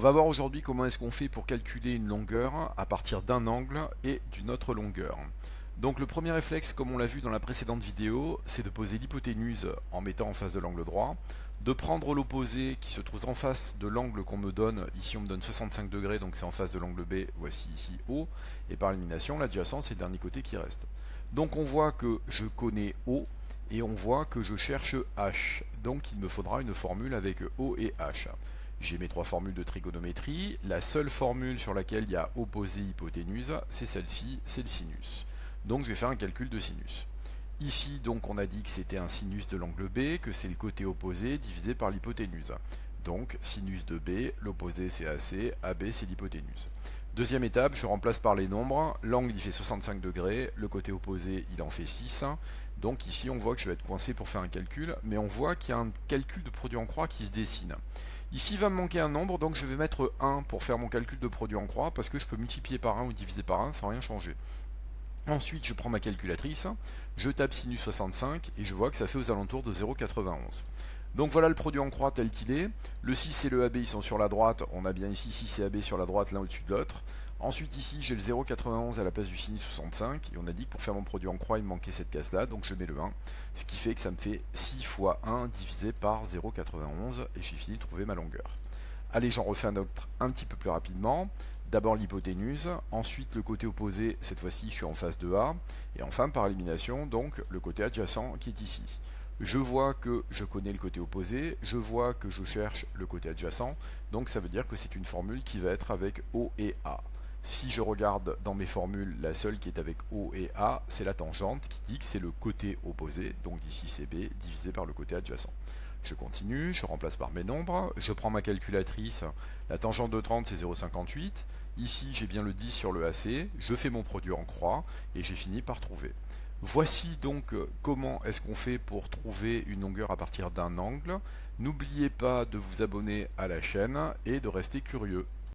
On va voir aujourd'hui comment est-ce qu'on fait pour calculer une longueur à partir d'un angle et d'une autre longueur. Donc le premier réflexe, comme on l'a vu dans la précédente vidéo, c'est de poser l'hypoténuse en mettant en face de l'angle droit, de prendre l'opposé qui se trouve en face de l'angle qu'on me donne, ici on me donne 65 degrés, donc c'est en face de l'angle B, voici ici O, et par élimination, l'adjacent c'est le dernier côté qui reste. Donc on voit que je connais O, et on voit que je cherche H, donc il me faudra une formule avec O et H. J'ai mes trois formules de trigonométrie. La seule formule sur laquelle il y a opposé hypoténuse, c'est celle-ci, c'est le sinus. Donc je vais faire un calcul de sinus. Ici, donc, on a dit que c'était un sinus de l'angle B, que c'est le côté opposé divisé par l'hypoténuse. Donc, sinus de B, l'opposé c'est AC, AB c'est l'hypoténuse. Deuxième étape, je remplace par les nombres. L'angle il fait 65 degrés, le côté opposé il en fait 6. Donc ici on voit que je vais être coincé pour faire un calcul, mais on voit qu'il y a un calcul de produit en croix qui se dessine. Ici il va me manquer un nombre, donc je vais mettre 1 pour faire mon calcul de produit en croix, parce que je peux multiplier par 1 ou diviser par 1 sans rien changer. Ensuite, je prends ma calculatrice, je tape sinus 65 et je vois que ça fait aux alentours de 0,91. Donc voilà le produit en croix tel qu'il est. Le 6 et le AB ils sont sur la droite. On a bien ici 6 et AB sur la droite, l'un au-dessus de l'autre. Ensuite ici j'ai le 0,91 à la place du sinus 65. Et on a dit que pour faire mon produit en croix il me manquait cette case là. Donc je mets le 1. Ce qui fait que ça me fait 6 fois 1 divisé par 0,91. Et j'ai fini de trouver ma longueur. Allez, j'en refais un autre un petit peu plus rapidement. D'abord l'hypoténuse, ensuite le côté opposé, cette fois-ci je suis en face de A, et enfin par élimination, donc le côté adjacent qui est ici. Je vois que je connais le côté opposé, je vois que je cherche le côté adjacent, donc ça veut dire que c'est une formule qui va être avec O et A. Si je regarde dans mes formules, la seule qui est avec O et A, c'est la tangente qui dit que c'est le côté opposé, donc ici c'est B, divisé par le côté adjacent. Je continue, je remplace par mes nombres, je prends ma calculatrice, la tangente de 30 c'est 0,58, ici j'ai bien le 10 sur le AC, je fais mon produit en croix et j'ai fini par trouver. Voici donc comment est-ce qu'on fait pour trouver une longueur à partir d'un angle. N'oubliez pas de vous abonner à la chaîne et de rester curieux.